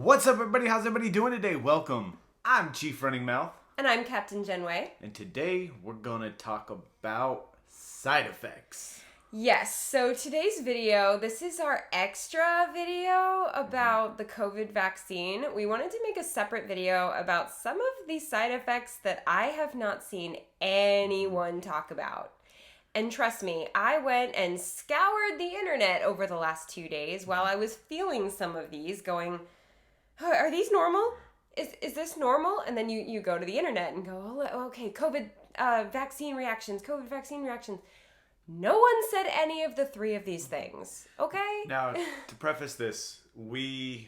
What's up, everybody? How's everybody doing today? Welcome. I'm Chief Running Mouth. And I'm Captain Jenne. And today we're going to talk about side effects. Yes, so today's video, this is our extra video about the COVID vaccine. We wanted to make a separate video about some of the side effects that I have not seen anyone talk about. And trust me, I went and scoured the internet over the last 2 days while I was feeling some of these going, oh, are these normal? Is this normal? And then you go to the internet and go, oh, okay, COVID vaccine reactions. No one said any of the three of these things, okay? Now, to preface this, we,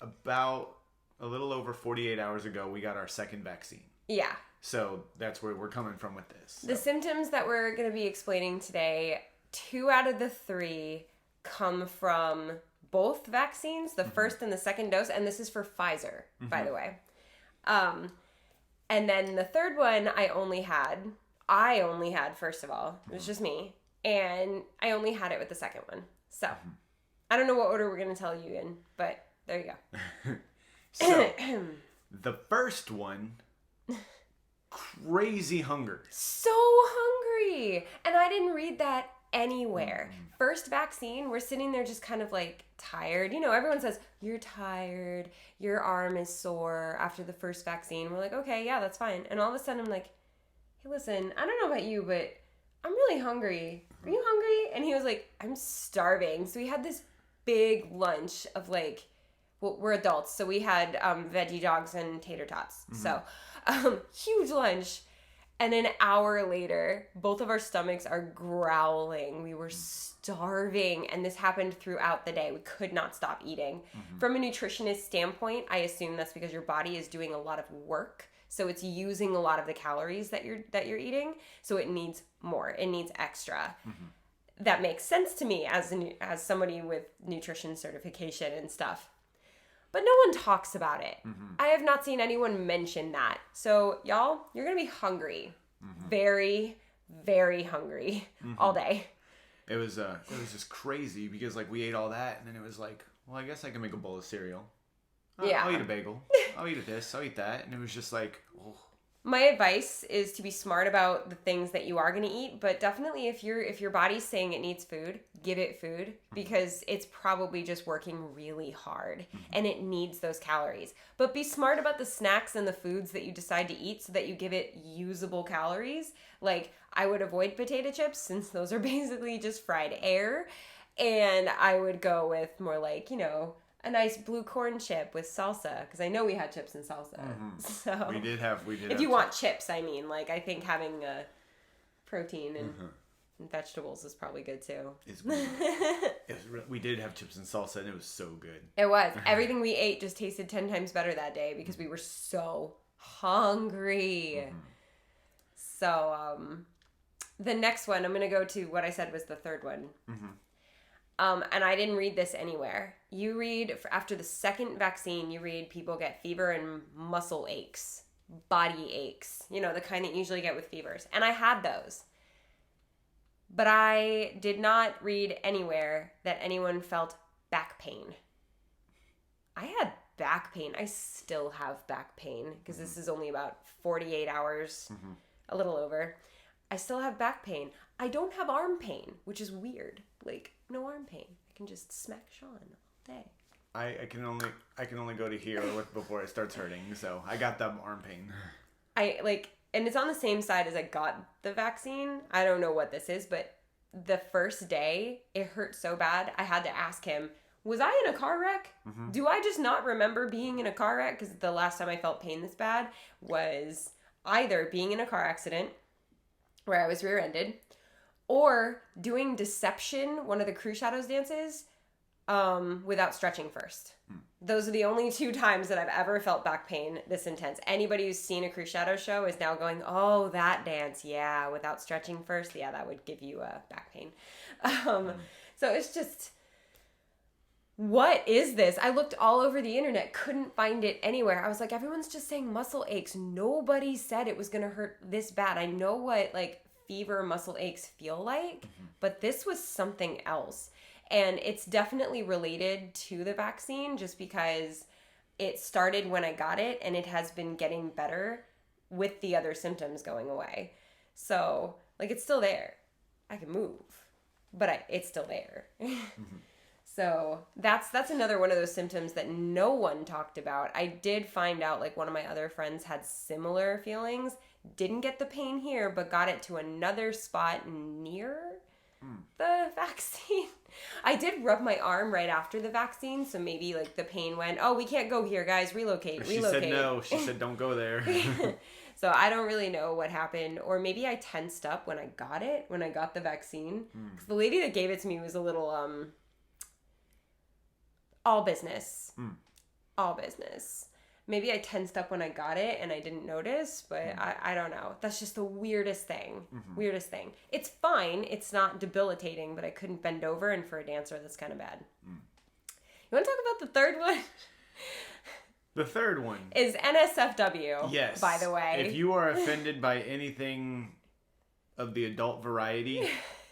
about a little over 48 hours ago, we got our second vaccine. Yeah. So that's where we're coming from with this. The symptoms that we're going to be explaining today, 2 out of the 3 come from both vaccines, the first and the second dose, and this is for Pfizer, by the way. And then the third one I only had, first of all, it was just me, and I only had it with the second one. So, I don't know what order we're going to tell you in, but there you go. So, the first one, crazy hunger. So hungry! And I didn't read that anywhere. First vaccine, we're sitting there just kind of like tired. You know, everyone says, you're tired, your arm is sore after the first vaccine. We're like, okay, yeah, that's fine. And all of a sudden I'm like, hey, listen, I don't know about you, but I'm really hungry. Are you hungry? And he was like, I'm starving. So we had this big lunch of like, well, we're adults, so we had veggie dogs and tater tots. So huge lunch. And an hour later, both of our stomachs are growling. We were starving, and this happened throughout the day. We could not stop eating. From a nutritionist standpoint, I assume that's because your body is doing a lot of work. So it's using a lot of the calories that you're eating. So it needs more. It needs extra. That makes sense to me as somebody with nutrition certification and stuff. But no one talks about it. I have not seen anyone mention that. So y'all, you're going to be hungry. Very, very hungry all day. It was just crazy because like we ate all that and then it was like, well, I guess I can make a bowl of cereal. Yeah. I'll eat a bagel. I'll eat this. I'll eat that. And it was just like, oh. My advice is to be smart about the things that you are going to eat, but definitely if your body's saying it needs food, give it food because it's probably just working really hard and it needs those calories. But be smart about the snacks and the foods that you decide to eat so that you give it usable calories. Like I would avoid potato chips since those are basically just fried air, and I would go with more like, you know, a nice blue corn chip with salsa, because I know we had chips and salsa. So We did have if you want chips, I mean, like I think having protein and vegetables is probably good too. It's good. We did have chips and salsa, and it was so good. It was. Everything we ate just tasted 10 times better that day because we were so hungry. So the next one, I'm going to go to what I said was the third one. And I didn't read this anywhere. You read, after the second vaccine, you read people get fever and muscle aches, body aches, you know, the kind that you usually get with fevers. And I had those. But I did not read anywhere that anyone felt back pain. I had back pain. I still have back pain because this is only about 48 hours, a little over. I still have back pain. I don't have arm pain, which is weird. Like, no arm pain. I can just smack Sean all day. I can only go to here before it starts hurting. So I got that arm pain. And it's on the same side as I got the vaccine. I don't know what this is, but the first day it hurt so bad. I had to ask him, was I in a car wreck? Do I just not remember being in a car wreck? Because the last time I felt pain this bad was either being in a car accident where I was rear-ended, or doing Deception, one of the Crew Shadows dances, without stretching first. Those are the only 2 times that I've ever felt back pain this intense. Anybody who's seen a Crew Shadows show is now going, oh, that dance, yeah, without stretching first, yeah, that would give you back pain. So it's just, what is this? I looked all over the internet, couldn't find it anywhere. I was like, everyone's just saying muscle aches. Nobody said it was going to hurt this bad. I know what, like, fever muscle aches feel like, but this was something else. And it's definitely related to the vaccine just because it started when I got it, and it has been getting better with the other symptoms going away. So, like, it's still there. I can move, but it's still there. So that's another one of those symptoms that no one talked about. I did find out, like, one of my other friends had similar feelings, didn't get the pain here, but got it to another spot near the vaccine. I did rub my arm right after the vaccine, so maybe, like, the pain went, oh, we can't go here, guys, relocate. She said no. She said don't go there. So I don't really know what happened. Or maybe I tensed up when I got the vaccine. Because the lady that gave it to me was a little, all business. All business. Maybe I tensed up when I got it and I didn't notice, but I don't know. That's just the weirdest thing. Weirdest thing. It's fine. It's not debilitating, but I couldn't bend over, and for a dancer, that's kind of bad. You want to talk about the third one? The third one is NSFW. Yes. By the way. If you are offended by anything of the adult variety,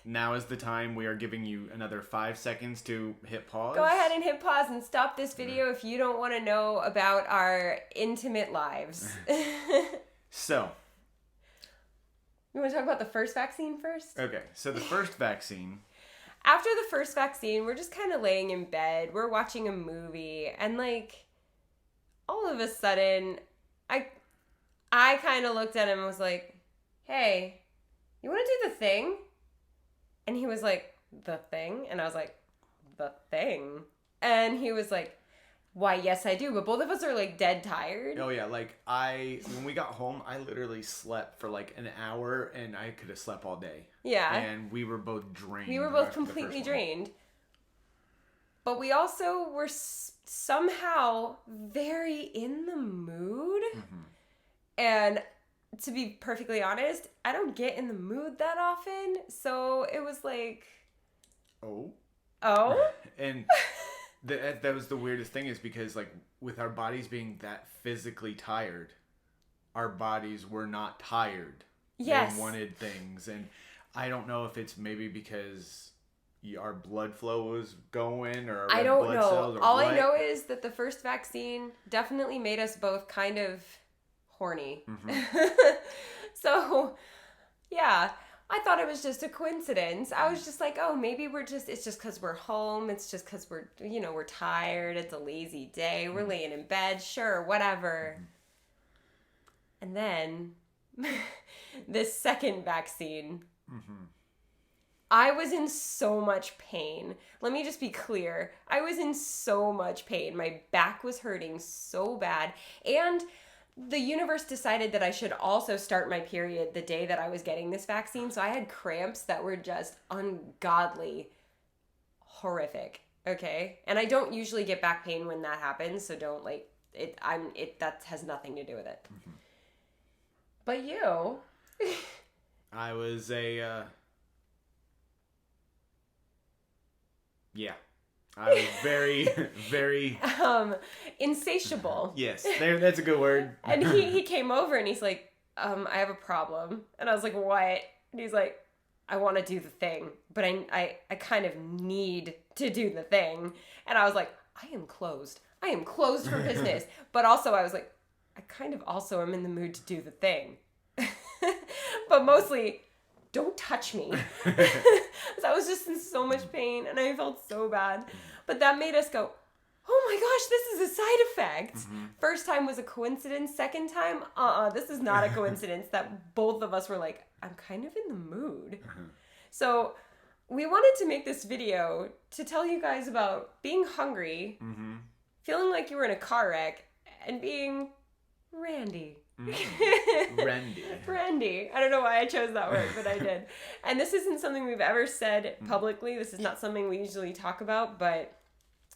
now is the time. We are giving you another 5 seconds to hit pause. Go ahead and hit pause and stop this video if you don't want to know about our intimate lives. So. You want to talk about the first vaccine first? Okay. So the first vaccine. After the first vaccine, we're just kind of laying in bed. We're watching a movie. And, like, all of a sudden, I kind of looked at him and was like, hey, you want to do the thing? And he was like, the thing? And I was like, the thing? And he was like, why, yes, I do. But both of us are, like, dead tired. Oh, yeah. Like, when we got home, I literally slept for, like, an hour, and I could have slept all day. Yeah. And we were both drained. We were both completely drained. But we also were somehow very in the mood. And to be perfectly honest, I don't get in the mood that often. So it was like... Oh? And that was the weirdest thing, is because, like, with our bodies being that physically tired, our bodies were not tired. Yes. They wanted things. And I don't know if it's maybe because our blood flow was going, or I don't blood know. cells, or all what. I know is that the first vaccine definitely made us both kind of horny. So, yeah, I thought it was just a coincidence. I was just like, oh, maybe it's just because we're home. It's just because we're tired. It's a lazy day. We're laying in bed. Sure, whatever. And then this second vaccine, I was in so much pain. Let me just be clear. I was in so much pain. My back was hurting so bad. And the universe decided that I should also start my period the day that I was getting this vaccine. So I had cramps that were just ungodly horrific. Okay? And I don't usually get back pain when that happens. So don't, like, that has nothing to do with it. But you... I was yeah. I was very, very... insatiable. Yes, that's a good word. And he came over and he's like, I have a problem. And I was like, what? And he's like, I want to do the thing, but I kind of need to do the thing. And I was like, I am closed for business. But also I was like, I kind of also am in the mood to do the thing. But mostly, don't touch me. Because I was just in so much pain and I felt so bad. But that made us go, oh my gosh, this is a side effect. First time was a coincidence. Second time, this is not a coincidence that both of us were like, I'm kind of in the mood. So we wanted to make this video to tell you guys about being hungry, feeling like you were in a car wreck, and being randy. Randy. I don't know why I chose that word, but I did. And this isn't something we've ever said publicly. This is not something we usually talk about, but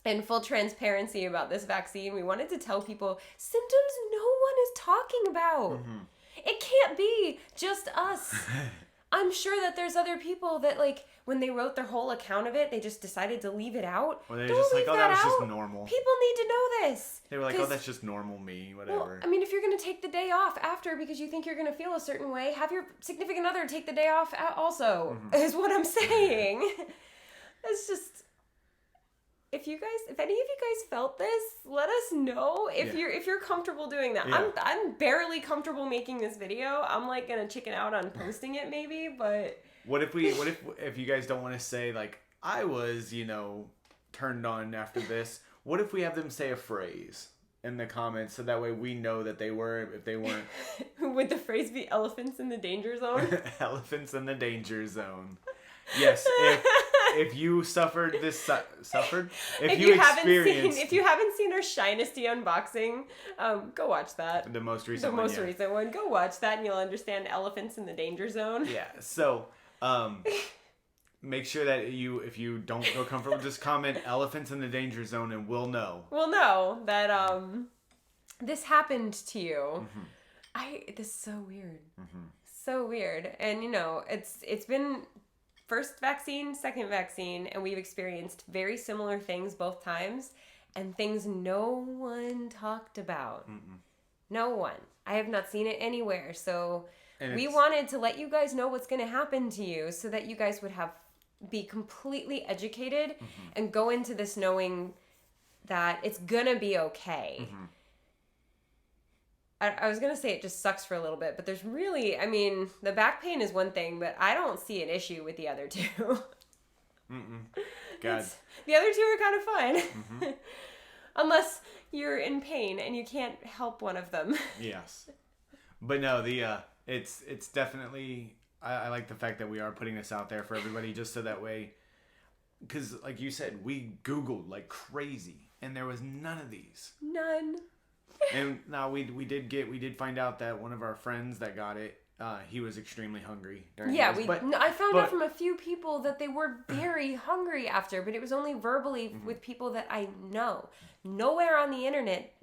in full transparency about this vaccine, we wanted to tell people symptoms no one is talking about. It can't be just us. I'm sure that there's other people that, like, when they wrote their whole account of it, they just decided to leave it out. Or they're just like, oh, that was just normal. People need to know this. They were like, oh, that's just normal me, whatever. Well, I mean, if you're going to take the day off after because you think you're going to feel a certain way, have your significant other take the day off also, is what I'm saying. It's just... if any of you guys felt this, let us know if you're comfortable doing that. Yeah. I'm barely comfortable making this video. I'm like gonna chicken out on posting it maybe, but what if you guys don't want to say like I was, turned on after this, what if we have them say a phrase in the comments so that way we know that they were, if they weren't. Would the phrase be elephants in the danger zone? Elephants in the danger zone. Yes, if you suffered this if you experienced if you haven't seen our Shinesty unboxing, go watch that. The most recent one. Go watch that and you'll understand elephants in the danger zone. Yeah. So, make sure that if you don't feel comfortable, just comment elephants in the danger zone and we'll know. We'll know that this happened to you. This is so weird. So weird. And it's been first vaccine, second vaccine, and we've experienced very similar things both times and things no one talked about. No one. I have not seen it anywhere. So we wanted to let you guys know what's going to happen to you so that you guys would be completely educated and go into this knowing that it's going to be okay. I was going to say it just sucks for a little bit, but there's really, the back pain is one thing, but I don't see an issue with the other two. God. The other two are kind of fine. Unless you're in pain and you can't help one of them. Yes. But no, it's definitely, I like the fact that we are putting this out there for everybody just so that way, because like you said, we Googled like crazy and there was none of these. None. And now we did find out that one of our friends that got it, he was extremely hungry during this. I found out from a few people that they were very hungry after, but it was only verbally with people that I know. Nowhere on the internet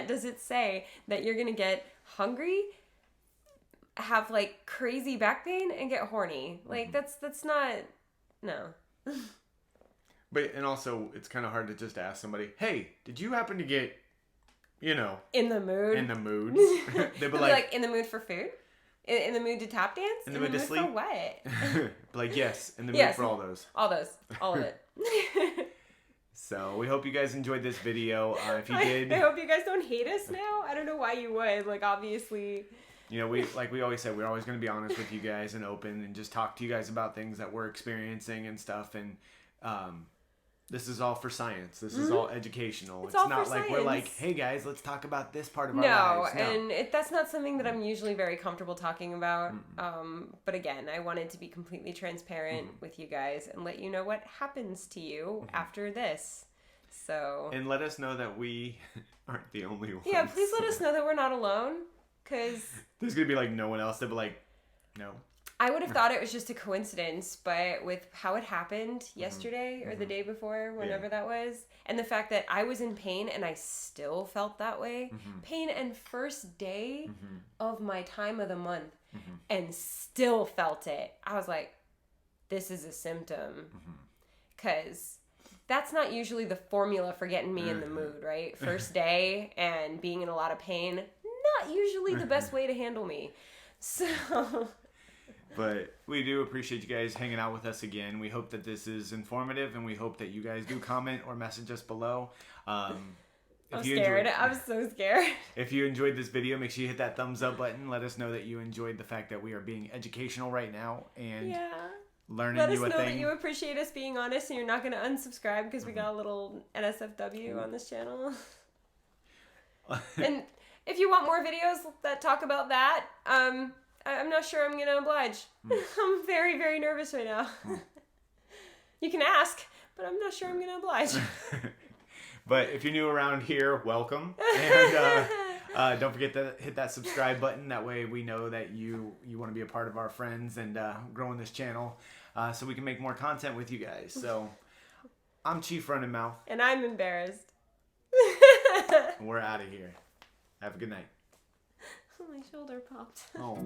does it say that you're gonna get hungry, have like crazy back pain, and get horny. Like that's not no. But, and also, it's kind of hard to just ask somebody, hey, did you happen to get, in the mood? In the mood. They'd be like, in the mood for food? In the mood to tap dance? In the mood to sleep? For what? Like, yes, in the mood for all those. All those. All of it. So, we hope you guys enjoyed this video. If you did... I hope you guys don't hate us now. I don't know why you would. Like, obviously... we always said, we're always going to be honest with you guys and open and just talk to you guys about things that we're experiencing and stuff. And, this is all for science. This is all educational. It's not like we're like, hey guys, let's talk about this part of our lives. No, and that's not something that I'm usually very comfortable talking about. But again, I wanted to be completely transparent with you guys and let you know what happens to you after this. So. And let us know that we aren't the only ones. Yeah, please let us know that we're not alone, because there's gonna be like no one else that be like, no. I would have thought it was just a coincidence, but with how it happened yesterday or the day before, whenever that was, and the fact that I was in pain and I still felt that way, pain and first day of my time of the month, and still felt it, I was like, this is a symptom. Because that's not usually the formula for getting me in the mood, right? First day and being in a lot of pain, not usually the best way to handle me. So... But we do appreciate you guys hanging out with us again. We hope that this is informative, and we hope that you guys do comment or message us below. I'm scared. I'm so scared. If you enjoyed this video, make sure you hit that thumbs up button. Let us know that you enjoyed the fact that we are being educational right now and learning new thing. Let us know that you appreciate us being honest and you're not going to unsubscribe because we got a little NSFW on this channel. And if you want more videos that talk about that, I'm not sure I'm going to oblige. I'm very, very nervous right now. You can ask, but I'm not sure I'm going to oblige. But if you're new around here, welcome. And don't forget to hit that subscribe button. That way we know that you want to be a part of our friends and growing this channel so we can make more content with you guys. So I'm Chief Running Mouth. And I'm embarrassed. We're out of here. Have a good night. My shoulder popped. Oh.